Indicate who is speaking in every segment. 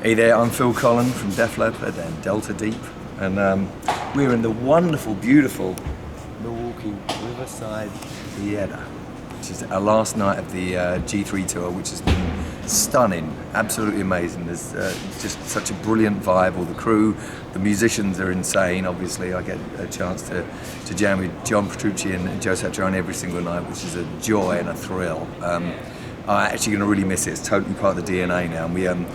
Speaker 1: Hey there, I'm Phil Collen from Def Leppard and Delta Deep, and we're in the wonderful, beautiful Milwaukee Riverside Theatre, which is our last night of the G3 tour, which has been stunning, absolutely amazing. There's just such a brilliant vibe. All the crew, the musicians are insane. Obviously, I get a chance to jam with John Petrucci and Joe Satriani every single night, which is a joy and a thrill. I'm actually going to really miss it. It's totally part of the DNA now. And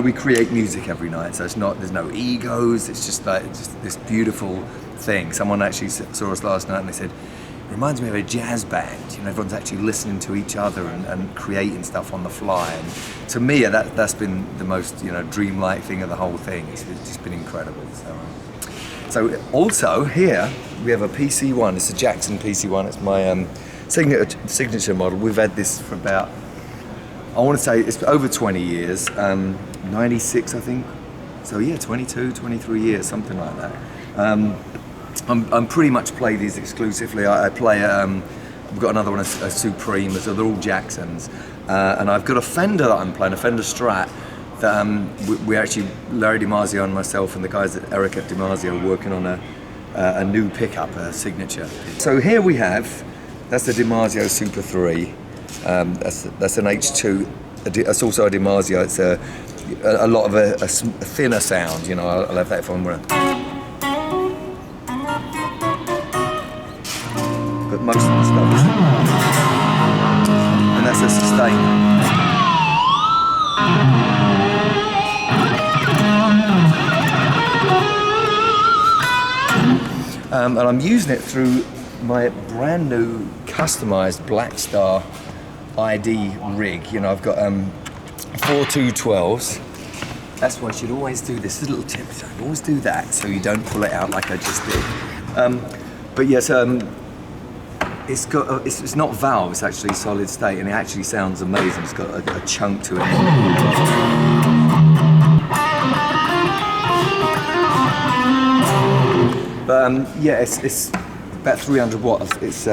Speaker 1: we create music every night, so there's no egos. It's just this beautiful thing. Someone actually saw us last night and they said, it reminds me of a jazz band. Everyone's actually listening to each other and creating stuff on the fly. And to me, that's been the most dreamlike thing of the whole thing. It's just been incredible. So also here we have a PC1. It's a Jackson PC1. It's my signature model. We've had this for about, I want to say it's over 20 years, 96 I think. So yeah, 22, 23 years, something like that. I'm pretty much play these exclusively. I play, I've got another one, a Supreme, so they're all Jacksons. And I've got a Fender that I'm playing, a Fender Strat, that we actually, Larry Dimarzio and myself and the guys at Dimarzio are working on a new pickup, a signature. So here we have, that's the Dimarzio Super 3. That's an H2. It's also a Dimarzio. It's a lot of a thinner sound. I'll have that if I'm running. But most of the stuff is, and that's a sustainer. And I'm using it through my brand new customized Black Star ID rig. I've got 4 212s. That's why you should always do this. Little tip, always do that so you don't pull it out like I just did. But yes, it's not valve, it's actually solid state, and it actually sounds amazing. It's got a chunk to it. But yeah, it's about 300 watts. It's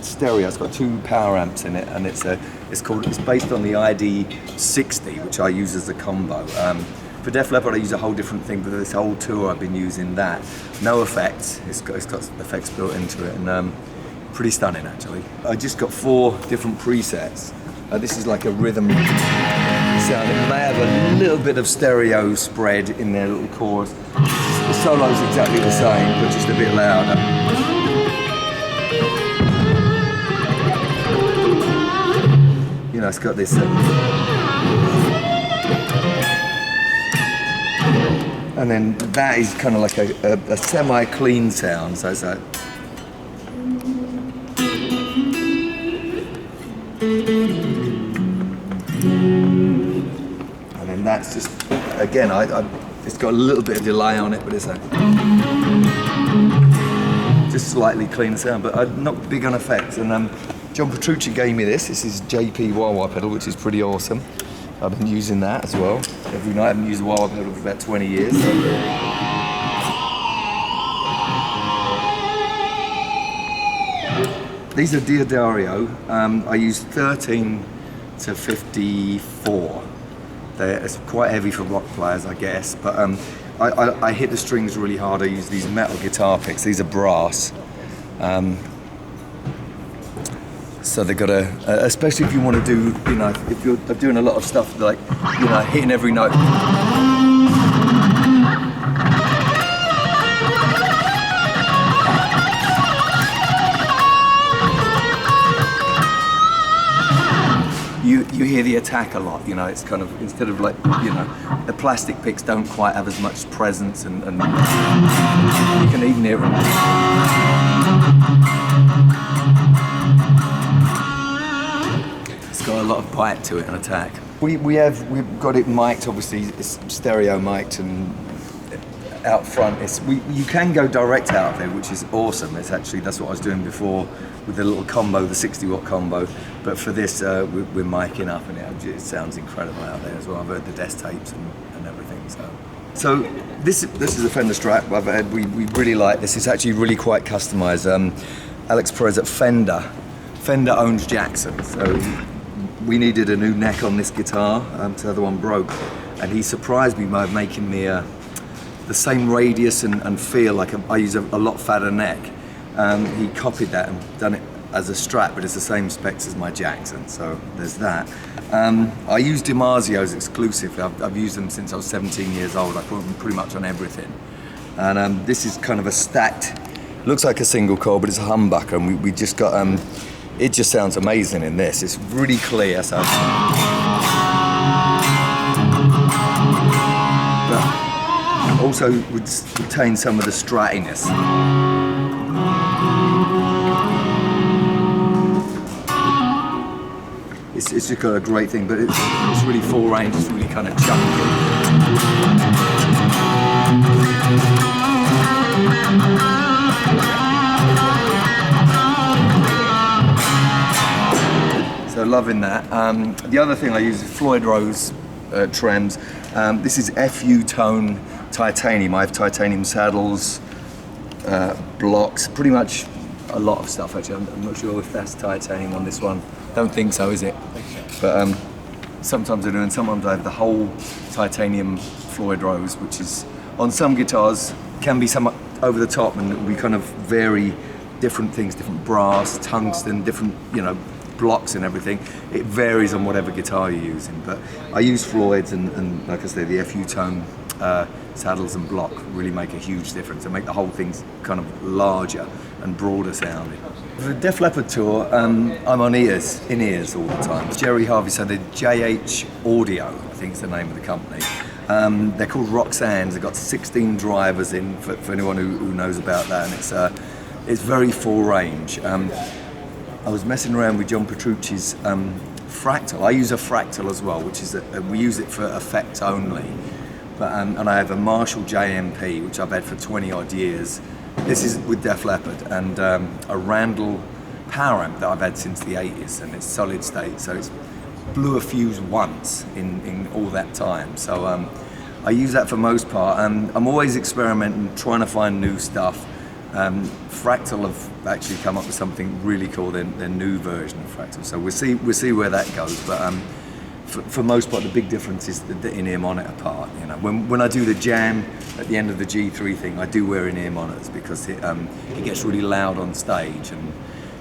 Speaker 1: stereo. It's got 2 power amps in it, and it's based on the ID60, which I use as a combo. For Def Leppard, I use a whole different thing, but this whole tour I've been using that. No effects. It's got effects built into it, and pretty stunning actually. I just got 4 different presets. This is like a rhythm sound. It may have a little bit of stereo spread in their little chorus. The solo's exactly the same, but just a bit louder. It's got this. And then that is kind of like a semi-clean sound. So it's like. And then that's just, again, it's got a little bit of delay on it, but it's just slightly clean sound, but I'm not big on effects. And John Petrucci gave me this. This is JP wah-wah pedal, which is pretty awesome. I've been using that as well every night. I haven't used a wah-wah pedal for about 20 years. So. These are Dimarzio. I use 13 to 54. It's quite heavy for rock players, I guess, but I hit the strings really hard. I use these metal guitar picks. These are brass. So they've got especially if you want to do, if you're doing a lot of stuff like, hitting every note. You hear the attack a lot, it's kind of, instead of like, the plastic picks don't quite have as much presence, and you can even hear it. It's got a lot of bite to it and attack. We've got it mic'd, obviously it's stereo mic'd, and out front you can go direct out of there, which is awesome. That's what I was doing before with the little combo, the 60-watt combo. But for this, we're micing up, and it sounds incredible out there as well. I've heard the desk tapes and everything. So this is a Fender Strat we really like this. It's actually really quite customized. Alex Perez at Fender owns Jackson, so we needed a new neck on this guitar, so the other one broke. and he surprised me by making me the same radius and feel like I use a lot fatter neck. He copied that and done it as a Strat, but it's the same specs as my Jackson, so there's that. I use Dimarzios exclusively. I've used them since I was 17 years old. I put them pretty much on everything. And this is kind of a stacked, looks like a single coil, but it's a humbucker, and we just got, it just sounds amazing in this. It's really clear, so. But also would retain some of the stratiness. It's just got a great thing, but it's really full range, it's really kind of chunky. So loving that. The other thing I use is Floyd Rose trems. This is FU tone titanium. I have titanium saddles, blocks, pretty much a lot of stuff actually. I'm not sure if that's titanium on this one. Don't think so, is it? But sometimes I do, and sometimes I have the whole titanium Floyd Rose, which is on some guitars can be somewhat over the top, and we kind of vary different things, different brass, tungsten, different blocks and everything. It varies on whatever guitar you're using, but I use Floyd's and like I say, the FU tone saddles and block really make a huge difference and make the whole thing kind of larger and broader sounding. For the Def Leppard tour, I'm on in-ears all the time. Jerry Harvey said the JH Audio, I think is the name of the company. They're called Roxanne's. They've got 16 drivers in for anyone who knows about that, and it's very full range. I was messing around with John Petrucci's Fractal. I use a Fractal as well, which is we use it for effect only. But and I have a Marshall JMP, which I've had for 20 odd years. This is with Def Leppard, and a Randall power amp that I've had since the 80s, and it's solid state, so it's blew a fuse once in all that time. So I use that for most part, and I'm always experimenting, trying to find new stuff. Fractal have actually come up with something really cool, their new version of Fractal. So we'll see where that goes. But for most part, the big difference is the in-ear monitor part. When I do the jam at the end of the G3 thing, I do wear in-ear monitors because it gets really loud on stage, and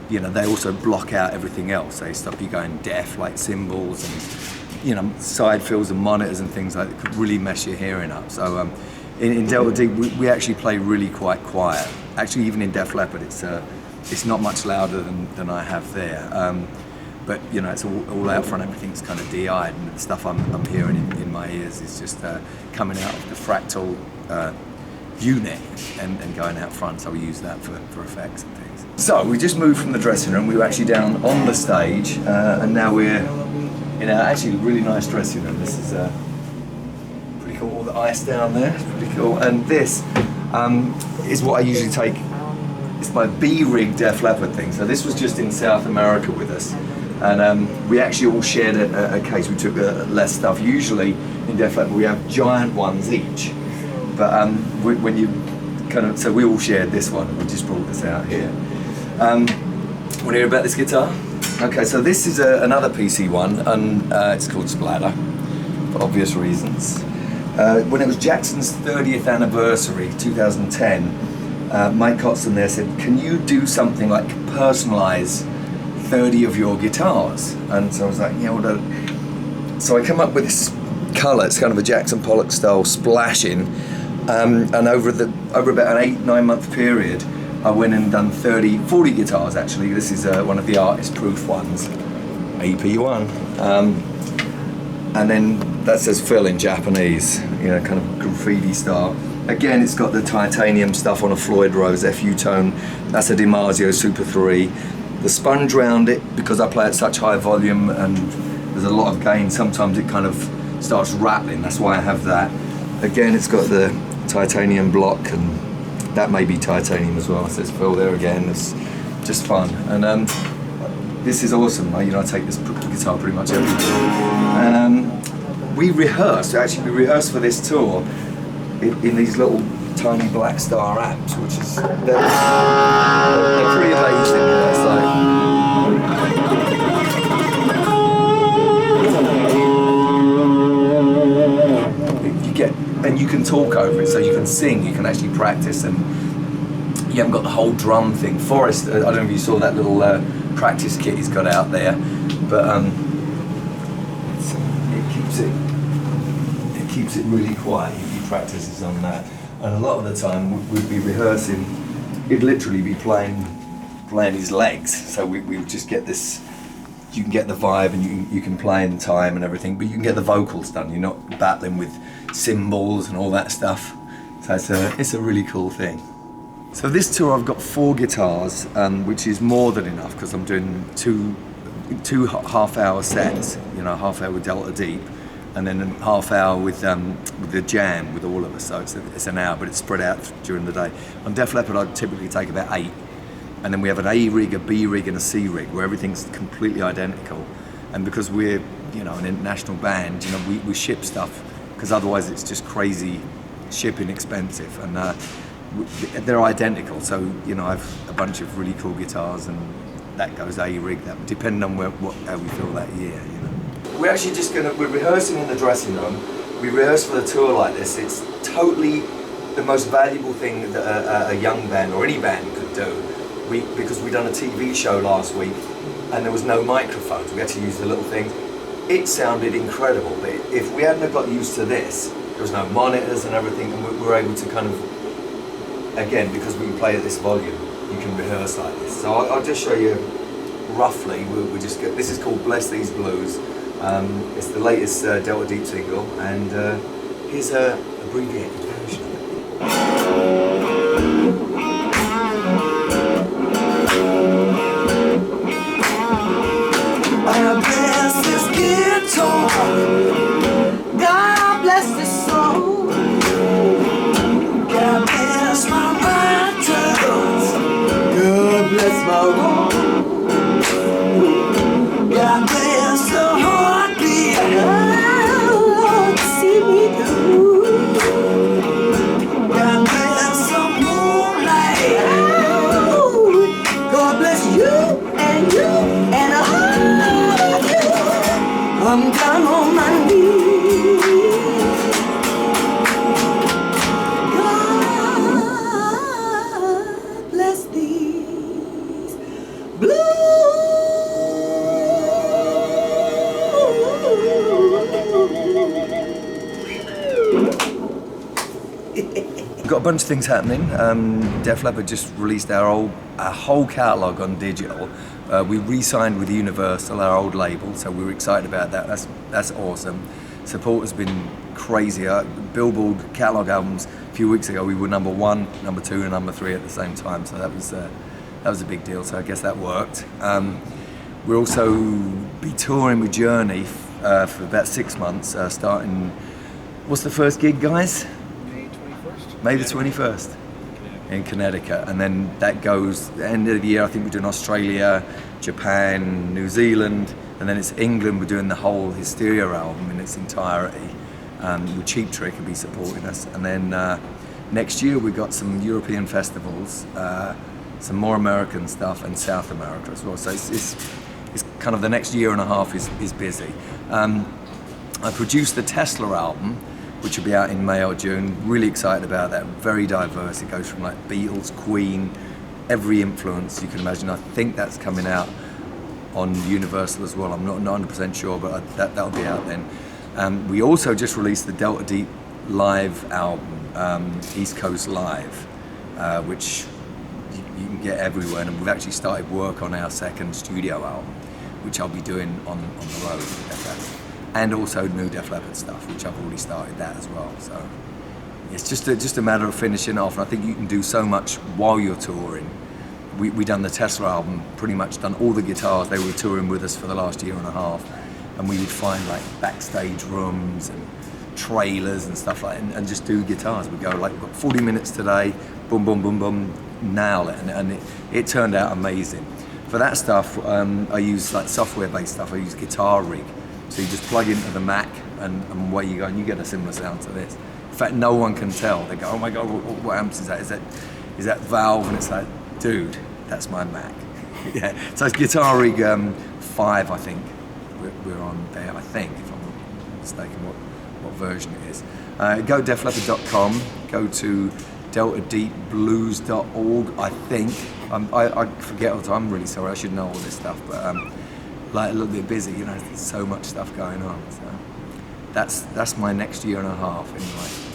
Speaker 1: they also block out everything else. They stop you going deaf, like cymbals and side fills and monitors and things like that could really mess your hearing up. So in Delta D, we actually play really quite quiet. Actually, even in Def Leppard, it's not much louder than I have there. But it's all out front. Everything's kind of DI'd, and the stuff I'm hearing in my ears is just coming out of the Fractal unit and going out front. So we use that for effects and things. So we just moved from the dressing room. We were actually down on the stage, and now we're in actually a really nice dressing room. This is pretty cool. All the ice down there. It's pretty cool. And this is what I usually take. It's my B-rig Def Leppard thing. So this was just in South America with us. And we actually all shared a case. We took less stuff. Usually in Def Leppard we have giant ones each, but when you so we all shared this one. We just brought this out here. Want to hear about this guitar? Okay, so this is another PC one, and it's called Splatter for obvious reasons. When it was Jackson's 30th anniversary, 2010, Mike Cotson there said, "Can you do something like personalize 30 of your guitars?" And so I was like, so I come up with this colour. It's kind of a Jackson Pollock style splashing, and over about an 8-9 month period, I went and done 40 guitars actually. This is one of the artist proof ones, AP1, and then that says Phil in Japanese, kind of graffiti style. Again, it's got the titanium stuff on a Floyd Rose FU tone. That's a Dimarzio Super 3. The sponge around it, because I play at such high volume and there's a lot of gain, sometimes it kind of starts rattling. That's why I have that. Again, it's got the titanium block, and that may be titanium as well. It says Phil there again. It's just fun. And this is awesome. I take this guitar pretty much everywhere. And we rehearsed for this tour in these little tiny Black Star amps, which is they're pretty amazing. It's like so you can sing, you can actually practice, and you haven't got the whole drum thing. Forrest, I don't know if you saw that little practice kit he's got out there, but it keeps it really quiet. He practices on that, and a lot of the time we'd be rehearsing. He'd literally be playing his legs, so we would just get this. You can get the vibe, and you can play in time and everything, but you can get the vocals done. You're not battling with cymbals and all that stuff. So it's a really cool thing. So this tour I've got 4 guitars, which is more than enough because I'm doing two half-hour sets. You know, half hour with Delta Deep, and then a half hour with the jam with all of us. So it's an hour, but it's spread out during the day. On Def Leppard, I typically take about 8. And then we have an A rig, a B rig, and a C rig where everything's completely identical. And because we're, you know, an international band, you know, we ship stuff because otherwise it's just crazy shipping expensive. And they're identical. So, you know, I've a bunch of really cool guitars, and that goes A rig, that depending on how we feel that year. You know, we're actually we're rehearsing in the dressing room. We rehearse for the tour like this. It's totally the most valuable thing that a young band or any band could do. Because we done a TV show last week and there was no microphones, we had to use the little things. It sounded incredible, but if we hadn't have got used to this, there was no monitors and everything, and we were able to kind of, again, because we play at this volume, you can rehearse like this. So I'll just show you roughly. We just get, this is called Bless These Blues. It's the latest Delta Deep single, and here's a abbreviated version of it. God bless this guitar, God bless this soul, God bless my vitals, God bless my roll, God bless the heartbeat, Lord, see me through, God bless the moonlight, God bless you and you and I. I'm down on my knees. God bless these blues. We've got a bunch of things happening. Def Leppard just released our whole catalogue on digital. We re-signed with Universal, our old label, so we were excited about that. That's awesome. Support has been crazy. Billboard catalogue albums a few weeks ago, we were number 1, number 2, and number 3 at the same time. So that was a big deal. So I guess that worked. We'll also be touring with Journey for about 6 months, starting. What's the first gig, guys?
Speaker 2: May 21st.
Speaker 1: May the 21st. In Connecticut, and then that goes the end of the year. I think we're doing Australia, Japan, New Zealand, and then it's England. We're doing the whole Hysteria album in its entirety. With Cheap Trick will be supporting us, and then next year we've got some European festivals, some more American stuff, and South America as well. So it's kind of the next year and a half is busy. I produced the Tesla album, which will be out in May or June. Really excited about that. Very diverse. It goes from like Beatles, Queen, every influence you can imagine. I think that's coming out on Universal as well. I'm not 100% sure, but that'll be out then. We also just released the Delta Deep live album, East Coast Live, which you can get everywhere. And we've actually started work on our second studio album, which I'll be doing on the road. And also new Def Leppard stuff, which I've already started that as well. So it's just a matter of finishing off. And I think you can do so much while you're touring. We done the Tesla album, pretty much done all the guitars. They were touring with us for the last year and a half, and we would find like backstage rooms and trailers and stuff like that, and just do guitars. We go like, we've got 40 minutes today, boom, boom, boom, boom, nail it, and it turned out amazing. For that stuff, I use like software-based stuff. I use Guitar Rig. So you just plug into the Mac and away you go, and you get a similar sound to this. In fact, no one can tell. They go, oh my God, what amps is that? Is that Valve? And it's like, dude, that's my Mac. Yeah. So it's Guitar Rig 5, I think. We're on there, I think, if I'm not mistaken. what version it is. Go defleppard.com, go to deltadeepblues.org, I think. I forget all the time, I'm really sorry, I should know all this stuff, but like a little bit busy, you know, there's so much stuff going on. So that's my next year and a half anyway.